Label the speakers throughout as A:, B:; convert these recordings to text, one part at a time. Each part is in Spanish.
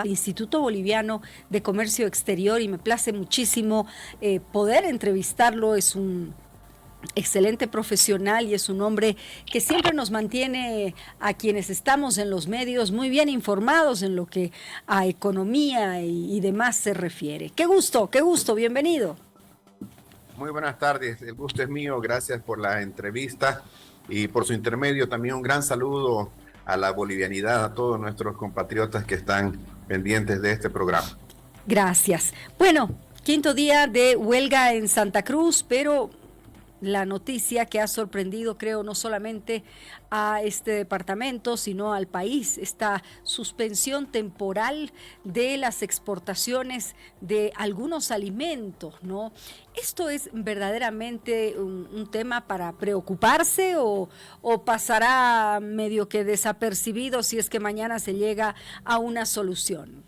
A: Instituto Boliviano de Comercio Exterior, y me place muchísimo poder entrevistarlo. Es un excelente profesional y es un hombre que siempre nos mantiene a quienes estamos en los medios muy bien informados en lo que a economía y demás se refiere. Qué gusto, bienvenido.
B: Muy buenas tardes, el gusto es mío, gracias por la entrevista y por su intermedio también un gran saludo a la bolivianidad, a todos nuestros compatriotas que están pendientes de este programa.
A: Gracias. Bueno, quinto día de huelga en Santa Cruz, pero la noticia que ha sorprendido, creo, no solamente a este departamento, sino al país, esta suspensión temporal de las exportaciones de algunos alimentos, ¿no? ¿Esto es verdaderamente un tema para preocuparse o pasará medio que desapercibido si es que mañana se llega a una solución?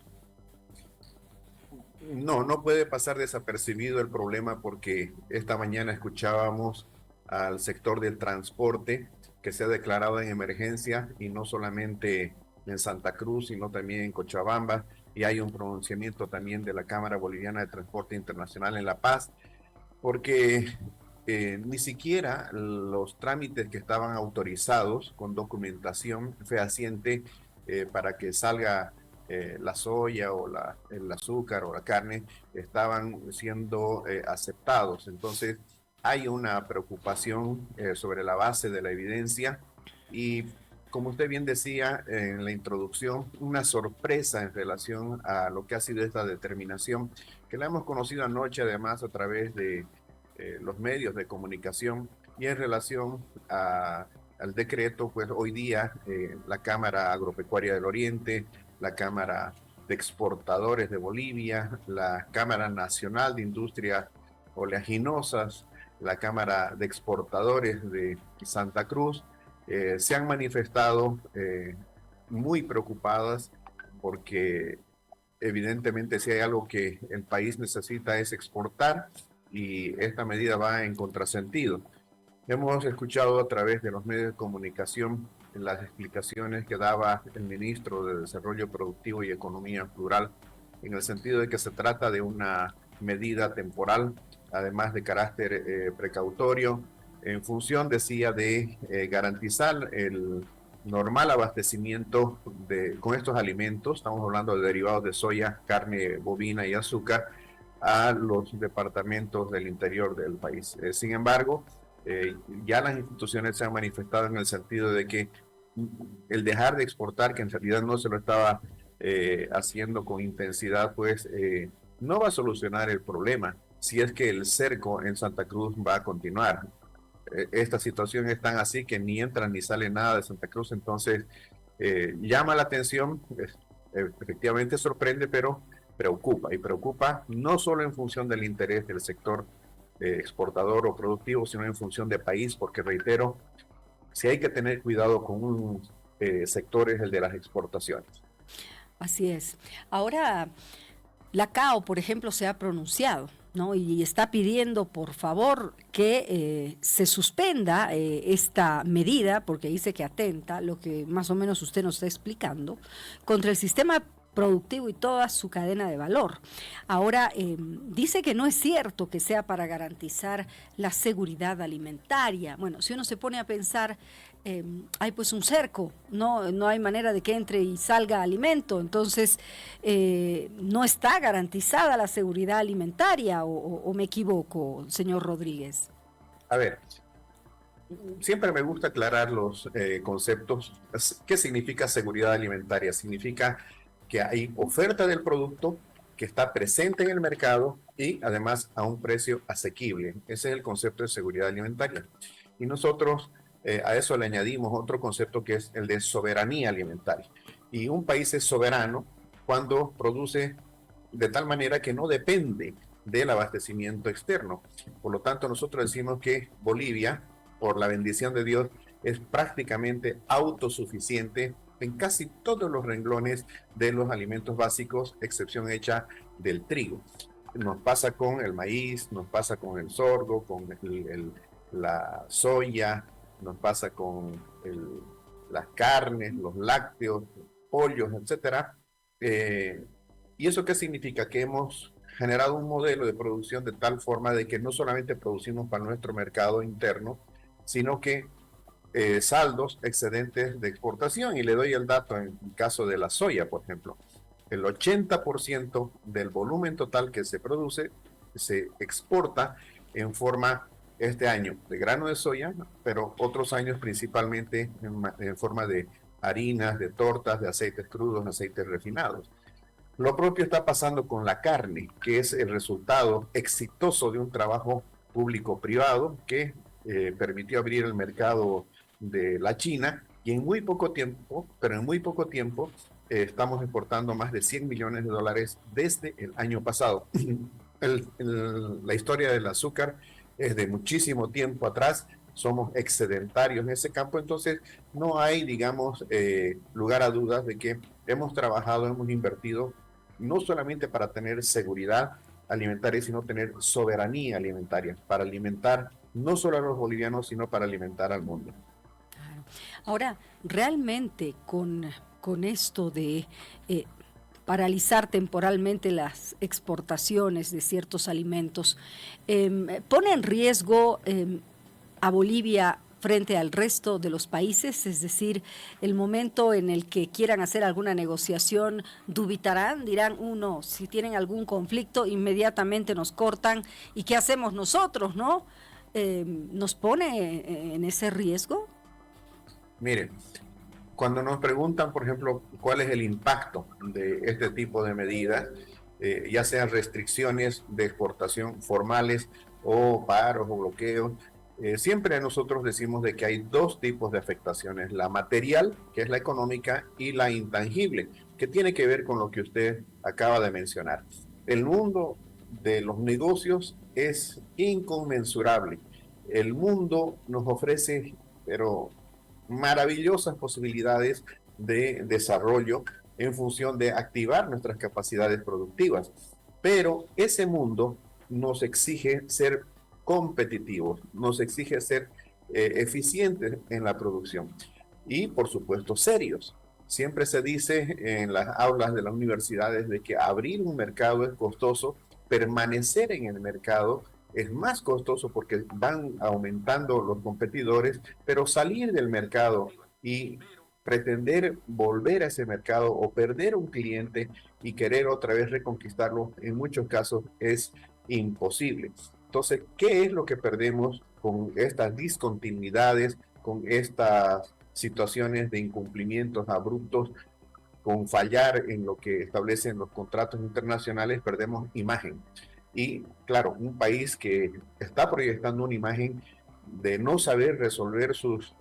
B: No, no puede pasar desapercibido el problema porque esta mañana escuchábamos al sector del transporte que se ha declarado en emergencia y no solamente en Santa Cruz, sino también en Cochabamba, y hay un pronunciamiento también de la Cámara Boliviana de Transporte Internacional en La Paz, porque ni siquiera los trámites que estaban autorizados con documentación fehaciente para que salga la soya o el azúcar o la carne estaban siendo aceptados. Entonces, hay una preocupación sobre la base de la evidencia y, como usted bien decía en la introducción, una sorpresa en relación a lo que ha sido esta determinación, que la hemos conocido anoche además a través de los medios de comunicación y en relación al decreto, pues hoy día la Cámara Agropecuaria del Oriente, la Cámara de Exportadores de Bolivia, la Cámara Nacional de Industrias Oleaginosas, la Cámara de Exportadores de Santa Cruz, se han manifestado muy preocupadas porque evidentemente si hay algo que el país necesita es exportar y esta medida va en contrasentido. Hemos escuchado a través de los medios de comunicación las explicaciones que daba el ministro de Desarrollo Productivo y Economía Plural, en el sentido de que se trata de una medida temporal, además de carácter precautorio, en función, decía, de garantizar el normal abastecimiento con estos alimentos. Estamos hablando de derivados de soya, carne bovina y azúcar a los departamentos del interior del país. Sin embargo, ya las instituciones se han manifestado en el sentido de que el dejar de exportar, que en realidad no se lo estaba haciendo con intensidad, pues no va a solucionar el problema si es que el cerco en Santa Cruz va a continuar. Esta situación es tan así que ni entra ni sale nada de Santa Cruz, entonces llama la atención, efectivamente sorprende, pero preocupa, y preocupa no solo en función del interés del sector exportador o productivo, sino en función de país, porque reitero, si hay que tener cuidado con un sector es el de las exportaciones.
A: Así es. Ahora, la CAO, por ejemplo, se ha pronunciado, ¿no? Y está pidiendo, por favor, que se suspenda esta medida, porque dice que atenta, lo que más o menos usted nos está explicando, contra el sistema productivo y toda su cadena de valor. Ahora, dice que no es cierto que sea para garantizar la seguridad alimentaria. Bueno, si uno se pone a pensar, hay pues un cerco, no hay manera de que entre y salga alimento, entonces no está garantizada la seguridad alimentaria, o me equivoco, señor Rodríguez.
B: A ver, siempre me gusta aclarar los conceptos. ¿Qué significa seguridad alimentaria? Significa que hay oferta del producto que está presente en el mercado y además a un precio asequible. Ese es el concepto de seguridad alimentaria. Y nosotros a eso le añadimos otro concepto que es el de soberanía alimentaria. Y un país es soberano cuando produce de tal manera que no depende del abastecimiento externo. Por lo tanto, nosotros decimos que Bolivia, por la bendición de Dios, es prácticamente autosuficiente en casi todos los renglones de los alimentos básicos, excepción hecha del trigo. Nos pasa con el maíz, nos pasa con el sorgo, con la soya, nos pasa con las carnes, los lácteos, pollos, etcétera. Eh, ¿Y eso qué significa? Que hemos generado un modelo de producción de tal forma de que no solamente producimos para nuestro mercado interno, sino que saldos excedentes de exportación. Y le doy el dato en el caso de la soya, por ejemplo. El 80% del volumen total que se produce se exporta en forma, este año, de grano de soya, pero otros años principalmente en forma de harinas, de tortas, de aceites crudos, aceites refinados. Lo propio está pasando con la carne, que es el resultado exitoso de un trabajo público-privado que permitió abrir el mercado de la China y en muy poco tiempo, pero en muy poco tiempo, estamos exportando más de 100 millones de dólares desde el año pasado. La historia del azúcar es de muchísimo tiempo atrás, somos excedentarios en ese campo, entonces no hay, digamos, lugar a dudas de que hemos trabajado, hemos invertido no solamente para tener seguridad alimentaria, sino tener soberanía alimentaria, para alimentar no solo a los bolivianos, sino para alimentar al mundo.
A: Claro. Ahora, realmente con esto de paralizar temporalmente las exportaciones de ciertos alimentos, ¿pone en riesgo a Bolivia frente al resto de los países? Es decir, el momento en el que quieran hacer alguna negociación, dubitarán, dirán uno, si tienen algún conflicto, inmediatamente nos cortan. ¿Y qué hacemos nosotros, no? ¿Nos pone en ese riesgo?
B: Miren, cuando nos preguntan, por ejemplo, cuál es el impacto de este tipo de medidas, ya sean restricciones de exportación formales o paros o bloqueos, siempre nosotros decimos de que hay dos tipos de afectaciones, la material, que es la económica, y la intangible, que tiene que ver con lo que usted acaba de mencionar. El mundo de los negocios es inconmensurable. El mundo nos ofrece, pero maravillosas posibilidades de desarrollo en función de activar nuestras capacidades productivas. Pero ese mundo nos exige ser competitivos, nos exige ser eficientes en la producción y, por supuesto, serios. Siempre se dice en las aulas de las universidades de que abrir un mercado es costoso, permanecer en el mercado es más costoso porque van aumentando los competidores, pero salir del mercado y pretender volver a ese mercado o perder un cliente y querer otra vez reconquistarlo, en muchos casos es imposible. Entonces, ¿qué es lo que perdemos con estas discontinuidades, con estas situaciones de incumplimientos abruptos, con fallar en lo que establecen los contratos internacionales? Perdemos imagen. Y claro, un país que está proyectando una imagen de no saber resolver sus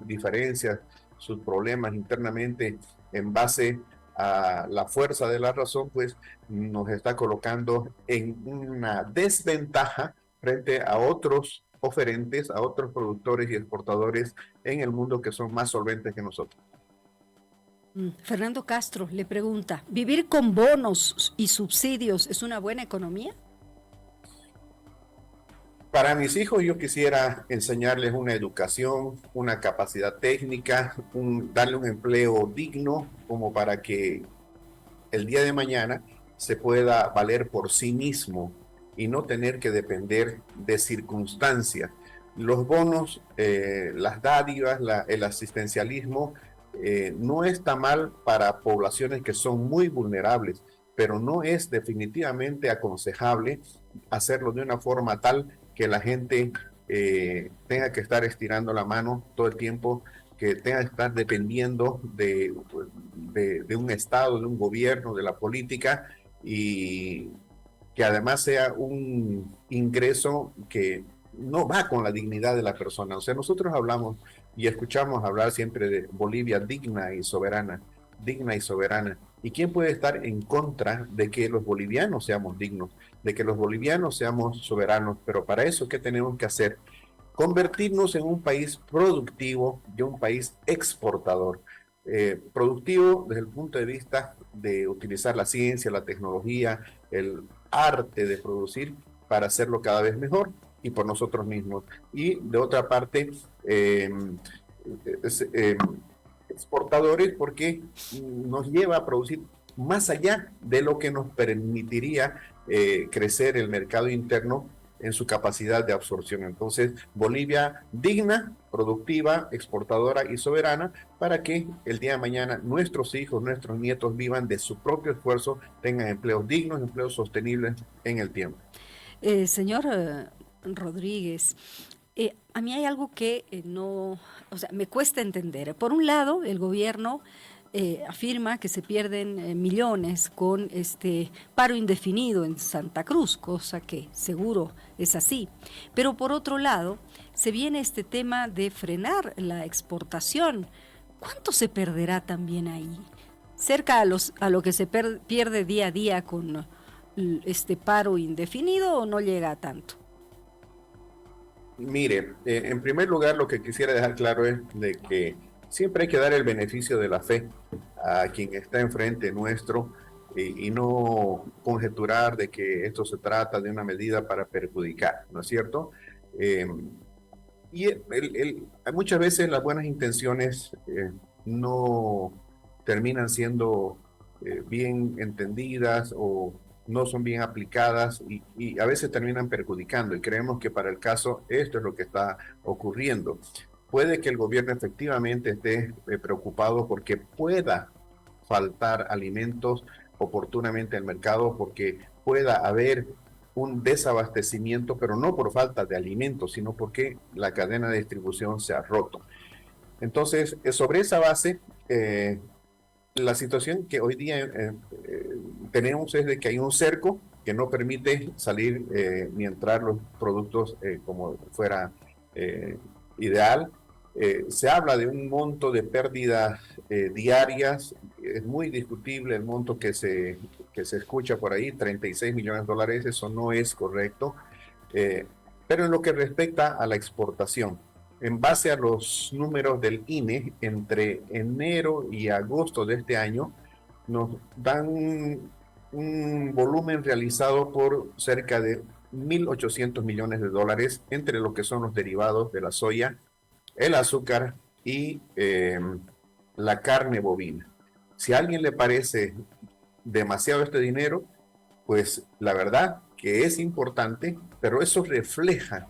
B: diferencias, sus problemas internamente en base a la fuerza de la razón, pues nos está colocando en una desventaja frente a otros oferentes, a otros productores y exportadores en el mundo que son más solventes que nosotros.
A: Fernando Castro le pregunta, ¿vivir con bonos y subsidios es una buena economía?
B: Para mis hijos yo quisiera enseñarles una educación, una capacidad técnica, darle un empleo digno como para que el día de mañana se pueda valer por sí mismo y no tener que depender de circunstancias. Los bonos, las dádivas, el asistencialismo no está mal para poblaciones que son muy vulnerables, pero no es definitivamente aconsejable hacerlo de una forma tal que la gente tenga que estar estirando la mano todo el tiempo, que tenga que estar dependiendo de un Estado, de un gobierno, de la política, y que además sea un ingreso que no va con la dignidad de la persona. O sea, nosotros hablamos y escuchamos hablar siempre de Bolivia digna y soberana, digna y soberana. ¿Y quién puede estar en contra de que los bolivianos seamos dignos, de que los bolivianos seamos soberanos? Pero para eso, ¿qué tenemos que hacer? Convertirnos en un país productivo y un país exportador. Productivo desde el punto de vista de utilizar la ciencia, la tecnología, el arte de producir para hacerlo cada vez mejor y por nosotros mismos. Y de otra parte, eh, es, exportadores porque nos lleva a producir más allá de lo que nos permitiría crecer el mercado interno en su capacidad de absorción. Entonces, Bolivia digna, productiva, exportadora y soberana para que el día de mañana nuestros hijos, nuestros nietos vivan de su propio esfuerzo, tengan empleos dignos, empleos sostenibles en el tiempo.
A: Señor Rodríguez, a mí hay algo que no, o sea, me cuesta entender. Por un lado, el gobierno afirma que se pierden millones con este paro indefinido en Santa Cruz, cosa que seguro es así. Pero por otro lado, se viene este tema de frenar la exportación. ¿Cuánto se perderá también ahí? ¿Cerca a lo que se pierde día a día con este paro indefinido o no llega a tanto?
B: Mire, en primer lugar, lo que quisiera dejar claro es de que siempre hay que dar el beneficio de la fe a quien está enfrente nuestro y no conjeturar de que esto se trata de una medida para perjudicar, ¿no es cierto? Eh, muchas veces las buenas intenciones no terminan siendo bien entendidas o no son bien aplicadas y a veces terminan perjudicando y creemos que para el caso esto es lo que está ocurriendo. Puede que el gobierno efectivamente esté preocupado porque pueda faltar alimentos oportunamente al mercado, porque pueda haber un desabastecimiento, pero no por falta de alimentos, sino porque la cadena de distribución se ha roto. Entonces, sobre esa base, la situación que hoy día tenemos es de que hay un cerco que no permite salir ni entrar los productos como fuera ideal. Se habla de un monto de pérdidas diarias, es muy discutible el monto que se escucha por ahí, 36 millones de dólares, eso no es correcto. Eh, pero en lo que respecta a la exportación, en base a los números del INE, entre enero y agosto de este año, nos dan un volumen realizado por cerca de 1.800 millones de dólares entre lo que son los derivados de la soya, el azúcar y la carne bovina. Si a alguien le parece demasiado este dinero, pues la verdad que es importante, pero eso refleja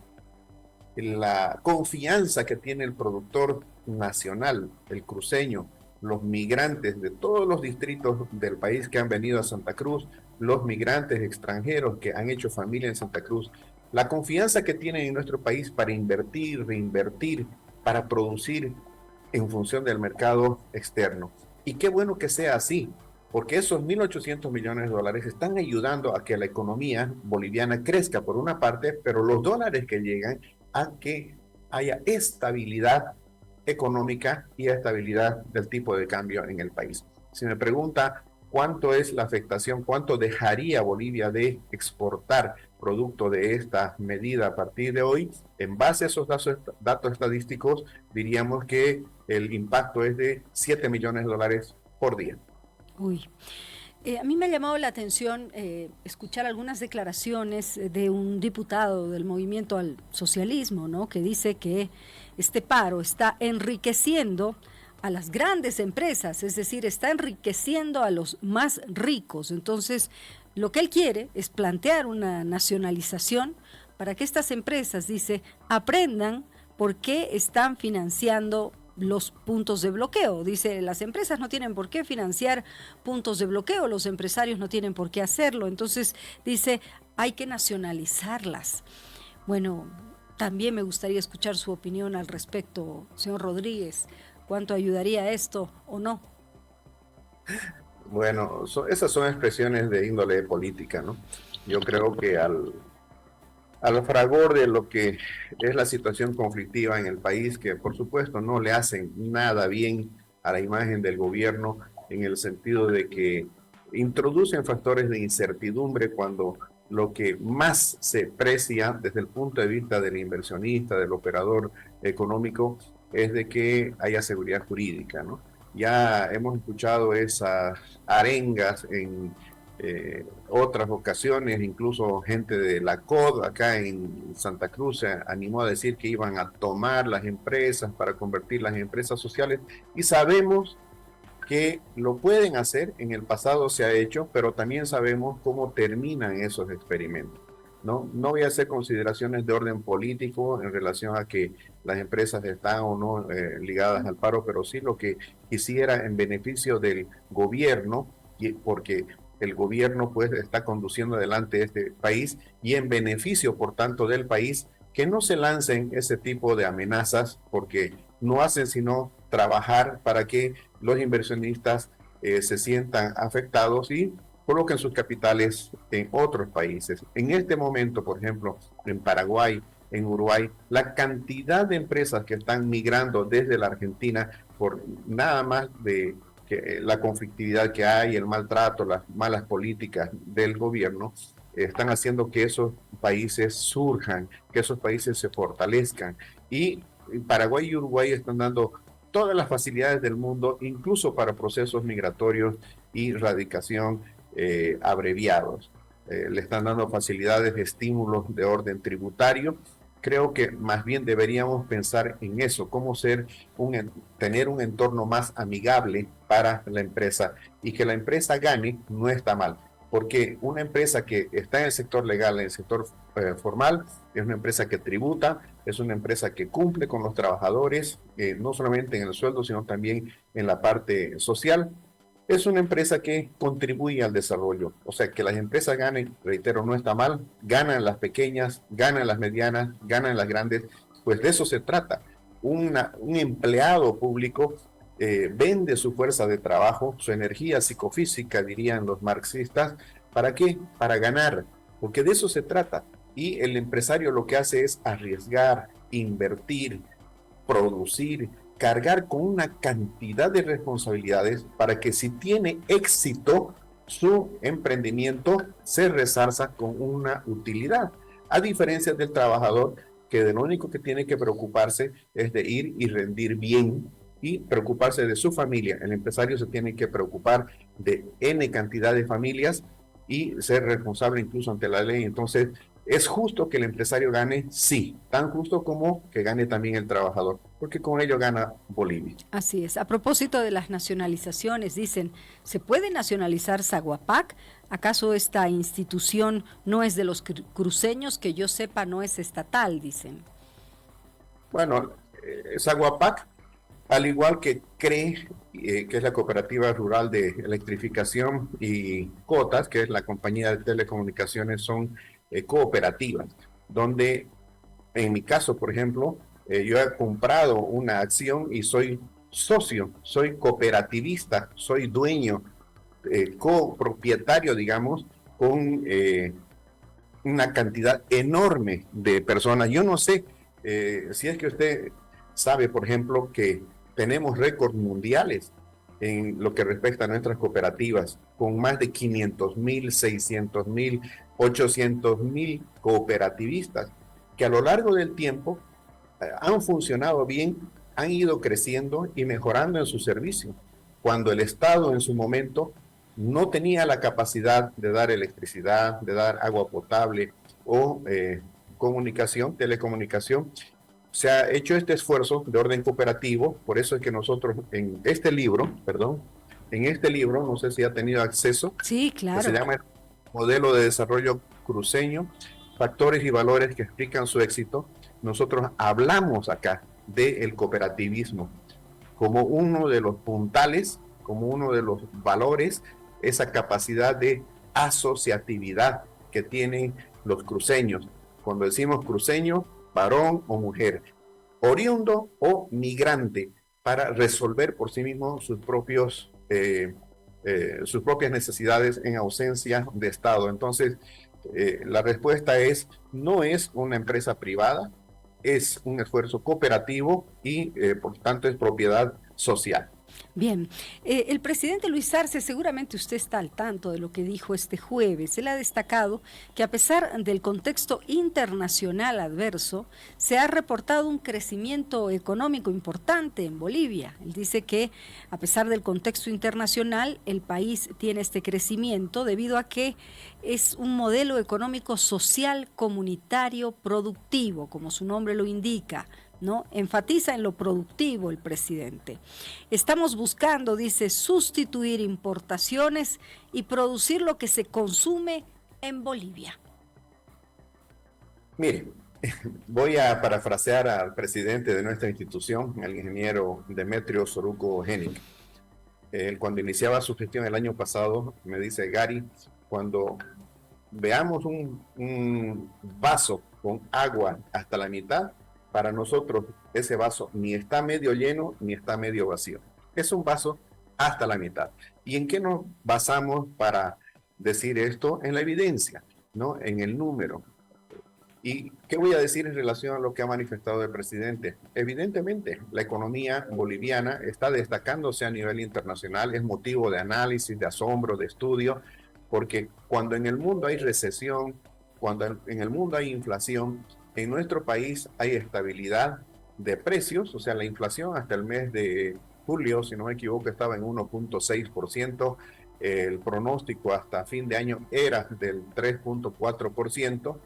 B: la confianza que tiene el productor nacional, el cruceño, los migrantes de todos los distritos del país que han venido a Santa Cruz, los migrantes extranjeros que han hecho familia en Santa Cruz, la confianza que tienen en nuestro país para invertir, reinvertir, para producir en función del mercado externo. Y qué bueno que sea así, porque esos 1.800 millones de dólares están ayudando a que la economía boliviana crezca por una parte, pero los dólares que llegan a que haya estabilidad económica y estabilidad del tipo de cambio en el país. Si me pregunta cuánto es la afectación, cuánto dejaría Bolivia de exportar producto de esta medida a partir de hoy, en base a esos datos estadísticos, diríamos que el impacto es de 7 millones de dólares por día.
A: Uy. A mí me ha llamado la atención escuchar algunas declaraciones de un diputado del Movimiento al Socialismo, ¿no? Que dice que este paro está enriqueciendo a las grandes empresas, es decir, está enriqueciendo a los más ricos. Entonces, lo que él quiere es plantear una nacionalización para que estas empresas, dice, aprendan por qué están financiando los puntos de bloqueo. Dice, las empresas no tienen por qué financiar puntos de bloqueo, los empresarios no tienen por qué hacerlo. Entonces, dice, hay que nacionalizarlas. Bueno, también me gustaría escuchar su opinión al respecto, señor Rodríguez. ¿Cuánto ayudaría esto o no?
B: Bueno, esas son expresiones de índole política, ¿no? Yo creo que al fragor de lo que es la situación conflictiva en el país, que por supuesto no le hacen nada bien a la imagen del gobierno, en el sentido de que introducen factores de incertidumbre cuando lo que más se precia desde el punto de vista del inversionista, del operador económico, es de que haya seguridad jurídica, ¿no? Ya hemos escuchado esas arengas en otras ocasiones, incluso gente de la COD acá en Santa Cruz se animó a decir que iban a tomar las empresas para convertirlas en empresas sociales y sabemos que lo pueden hacer, en el pasado se ha hecho, pero también sabemos cómo terminan esos experimentos. No voy a hacer consideraciones de orden político en relación a que las empresas están o no ligadas al paro, pero sí lo que quisiera en beneficio del gobierno, porque el gobierno pues está conduciendo adelante este país y en beneficio, por tanto, del país, que no se lancen ese tipo de amenazas porque no hacen sino trabajar para que los inversionistas se sientan afectados y coloquen sus capitales en otros países. En este momento, por ejemplo, en Paraguay, en Uruguay, la cantidad de empresas que están migrando desde la Argentina por nada más de que la conflictividad que hay, el maltrato, las malas políticas del gobierno, están haciendo que esos países surjan, que esos países se fortalezcan. Y Paraguay y Uruguay están dando todas las facilidades del mundo, incluso para procesos migratorios y radicación abreviados. Le están dando facilidades de estímulos de orden tributario. Creo que más bien deberíamos pensar en eso, cómo tener un entorno más amigable para la empresa y que la empresa gane no está mal, porque una empresa que está en el sector legal, en el sector formal, es una empresa que tributa, es una empresa que cumple con los trabajadores, no solamente en el sueldo, sino también en la parte social. Es una empresa que contribuye al desarrollo. O sea, que las empresas ganen, reitero, no está mal, ganan las pequeñas, ganan las medianas, ganan las grandes, pues de eso se trata. Un empleado público vende su fuerza de trabajo, su energía psicofísica, dirían los marxistas. ¿Para qué? Para ganar, porque de eso se trata. Y el empresario lo que hace es arriesgar, invertir, producir, cargar con una cantidad de responsabilidades para que si tiene éxito su emprendimiento se resarza con una utilidad. A diferencia del trabajador que de lo único que tiene que preocuparse es de ir y rendir bien y preocuparse de su familia. El empresario se tiene que preocupar de N cantidad de familias y ser responsable incluso ante la ley. Entonces, ¿es justo que el empresario gane? Sí, tan justo como que gane también el trabajador, porque con ello gana Bolivia.
A: Así es. A propósito de las nacionalizaciones, dicen, ¿se puede nacionalizar Saguapac? ¿Acaso esta institución no es de los cruceños? Que yo sepa, no es estatal, dicen.
B: Bueno, Saguapac, al igual que CRE, que es la Cooperativa Rural de Electrificación, y COTAS, que es la compañía de telecomunicaciones, son cooperativas, donde en mi caso, por ejemplo, yo he comprado una acción y soy socio, soy cooperativista, soy dueño, copropietario, digamos, con una cantidad enorme de personas. Yo no sé si es que usted sabe, por ejemplo, que tenemos récords mundiales en lo que respecta a nuestras cooperativas, con más de 500,000, 600,000, 800,000 cooperativistas, que a lo largo del tiempo han funcionado bien, han ido creciendo y mejorando en su servicio. Cuando el Estado en su momento no tenía la capacidad de dar electricidad, de dar agua potable o comunicación, telecomunicación, se ha hecho este esfuerzo de orden cooperativo. Por eso es que nosotros en este libro, no sé si ha tenido acceso,
A: sí, claro,
B: que se llama Modelo de Desarrollo Cruceño, Factores y Valores que explican su éxito. Nosotros hablamos acá del cooperativismo como uno de los puntales, como uno de los valores, esa capacidad de asociatividad que tienen los cruceños. Cuando decimos cruceño, varón o mujer, oriundo o migrante, para resolver por sí mismo sus propias necesidades en ausencia de Estado. Entonces, la respuesta es, no es una empresa privada, es un esfuerzo cooperativo y por tanto es propiedad social.
A: Bien, el presidente Luis Arce, seguramente usted está al tanto de lo que dijo este jueves. Él ha destacado que a pesar del contexto internacional adverso, se ha reportado un crecimiento económico importante en Bolivia. Él dice que a pesar del contexto internacional, el país tiene este crecimiento debido a que es un modelo económico social, comunitario, productivo, como su nombre lo indica. ¿no? Enfatiza en lo productivo el presidente. Estamos buscando, dice, sustituir importaciones y producir lo que se consume en Bolivia.
B: Mire, voy a parafrasear al presidente de nuestra institución, el ingeniero Demetrio Soruco Henning. Él, cuando iniciaba su gestión el año pasado, me dice: Gary, cuando veamos un vaso con agua hasta la mitad, para nosotros ese vaso ni está medio lleno ni está medio vacío. Es un vaso hasta la mitad. ¿Y en qué nos basamos para decir esto? En la evidencia, ¿no? En el número. ¿Y qué voy a decir en relación a lo que ha manifestado el presidente? Evidentemente, la economía boliviana está destacándose a nivel internacional, es motivo de análisis, de asombro, de estudio, porque cuando en el mundo hay recesión, cuando en el mundo hay inflación, en nuestro país hay estabilidad de precios, o sea, la inflación hasta el mes de julio, si no me equivoco, estaba en 1.6%, el pronóstico hasta fin de año era del 3.4%.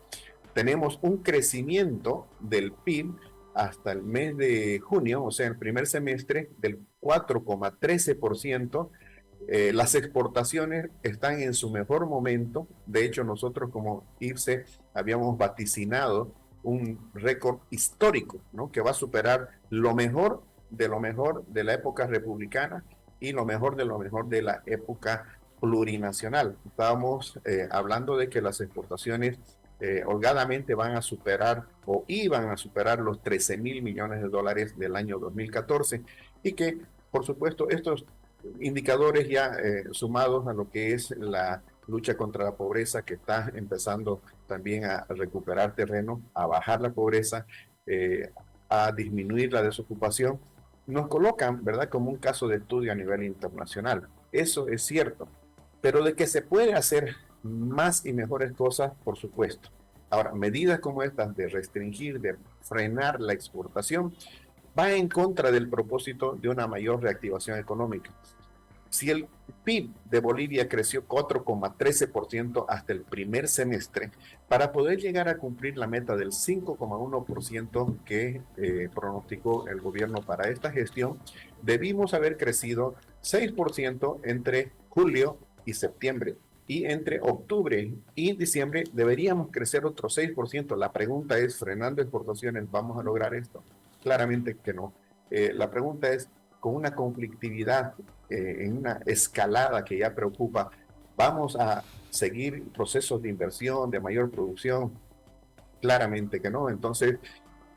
B: Tenemos un crecimiento del PIB hasta el mes de junio, o sea, el primer semestre, del 4,13%. Las exportaciones están en su mejor momento. De hecho, nosotros como IFCE habíamos vaticinado un récord histórico, ¿no? Que va a superar lo mejor de la época republicana y lo mejor de la época plurinacional. Estábamos hablando de que las exportaciones holgadamente van a superar o iban a superar los 13.000 millones de dólares del año 2014 y que, por supuesto, estos indicadores ya sumados a lo que es la lucha contra la pobreza, que está empezando también a recuperar terreno, a bajar la pobreza, a disminuir la desocupación, nos colocan, ¿verdad?, como un caso de estudio a nivel internacional. Eso es cierto, pero de que se puede hacer más y mejores cosas, por supuesto. Ahora, medidas como estas de restringir, de frenar la exportación, va en contra del propósito de una mayor reactivación económica. Si el PIB de Bolivia creció 4,13% hasta el primer semestre, para poder llegar a cumplir la meta del 5,1% que pronosticó el gobierno para esta gestión, debimos haber crecido 6% entre julio y septiembre. Y entre octubre y diciembre deberíamos crecer otro 6%. La pregunta es, ¿frenando exportaciones vamos a lograr esto? Claramente que no. La pregunta es, con una conflictividad en una escalada que ya preocupa, ¿vamos a seguir procesos de inversión, de mayor producción? Claramente que no. Entonces,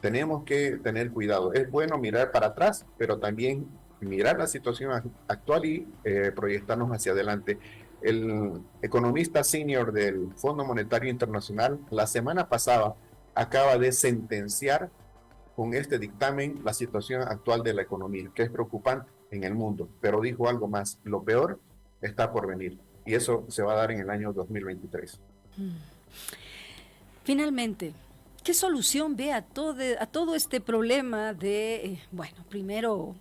B: tenemos que tener cuidado. Es bueno mirar para atrás, pero también mirar la situación actual y proyectarnos hacia adelante. El economista senior del Fondo Monetario Internacional la semana pasada acaba de sentenciar con este dictamen la situación actual de la economía, que es preocupante en el mundo, pero dijo algo más: lo peor está por venir, y eso se va a dar en el año 2023.
A: Finalmente, ¿qué solución ve a todo este problema de, bueno, primero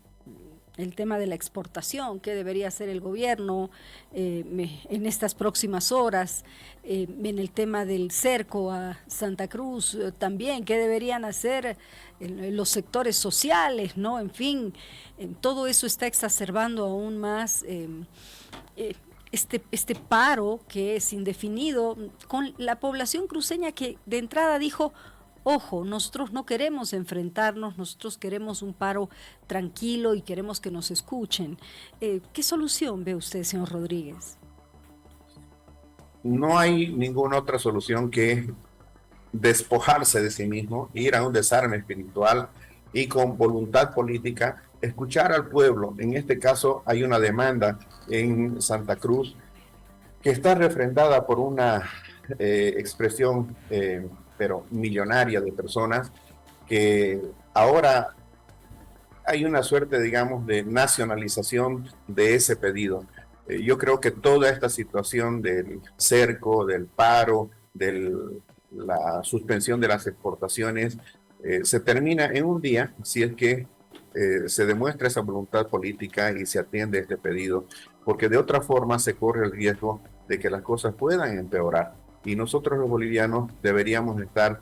A: el tema de la exportación? ¿Qué debería hacer el gobierno en estas próximas horas? En el tema del cerco a Santa Cruz también, ¿qué deberían hacer los sectores sociales, ¿no? En fin, todo eso está exacerbando aún más este paro que es indefinido, con la población cruceña que de entrada dijo: ojo, nosotros no queremos enfrentarnos, nosotros queremos un paro tranquilo y queremos que nos escuchen. ¿Qué solución ve usted, señor Rodríguez?
B: No hay ninguna otra solución que despojarse de sí mismo, ir a un desarme espiritual y con voluntad política escuchar al pueblo. En este caso hay una demanda en Santa Cruz que está refrendada por una expresión pero millonaria de personas, que ahora hay una suerte, digamos, de nacionalización de ese pedido. Yo creo que toda esta situación del cerco, del paro, de la suspensión de las exportaciones, se termina en un día si es que se demuestra esa voluntad política y se atiende este pedido, porque de otra forma se corre el riesgo de que las cosas puedan empeorar. Y nosotros los bolivianos deberíamos estar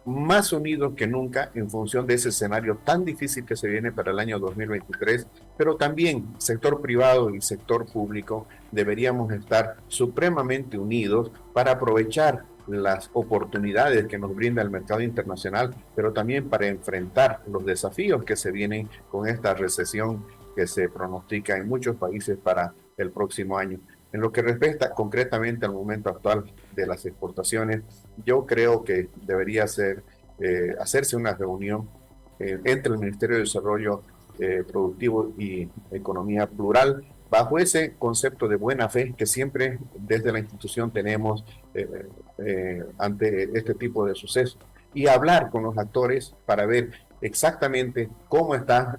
B: más unidos que nunca en función de ese escenario tan difícil que se viene para el año 2023, pero también sector privado y sector público deberíamos estar supremamente unidos para aprovechar las oportunidades que nos brinda el mercado internacional, pero también para enfrentar los desafíos que se vienen con esta recesión que se pronostica en muchos países para el próximo año. En lo que respecta concretamente al momento actual de las exportaciones, yo creo que debería hacerse una reunión entre el Ministerio de Desarrollo Productivo y Economía Plural, bajo ese concepto de buena fe que siempre desde la institución tenemos ante este tipo de sucesos, y hablar con los actores para ver exactamente cómo está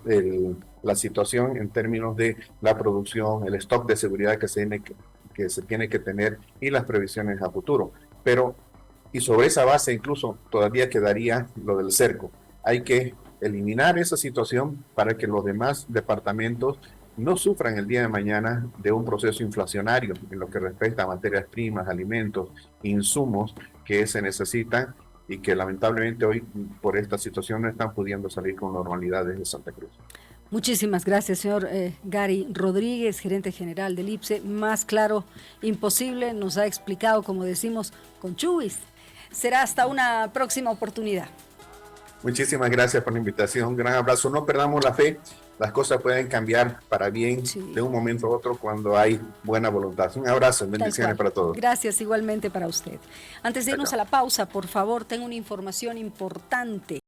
B: la situación en términos de la producción, el stock de seguridad que se tiene que tener y las previsiones a futuro. Pero, y sobre esa base incluso todavía quedaría lo del cerco. Hay que eliminar esa situación para que los demás departamentos no sufran el día de mañana de un proceso inflacionario en lo que respecta a materias primas, alimentos, insumos que se necesitan y que lamentablemente hoy por esta situación no están pudiendo salir con normalidad desde Santa Cruz.
A: Muchísimas gracias, señor Gary Rodríguez, gerente general del IPSE. Más claro, imposible, nos ha explicado, como decimos, con chubis. Será hasta una próxima oportunidad.
B: Muchísimas gracias por la invitación, un gran abrazo. No perdamos la fe, las cosas pueden cambiar para bien de un momento a otro cuando hay buena voluntad. Un abrazo, bendiciones para todos.
A: Gracias igualmente para usted. Antes de irnos a la pausa, por favor, tengo una información importante.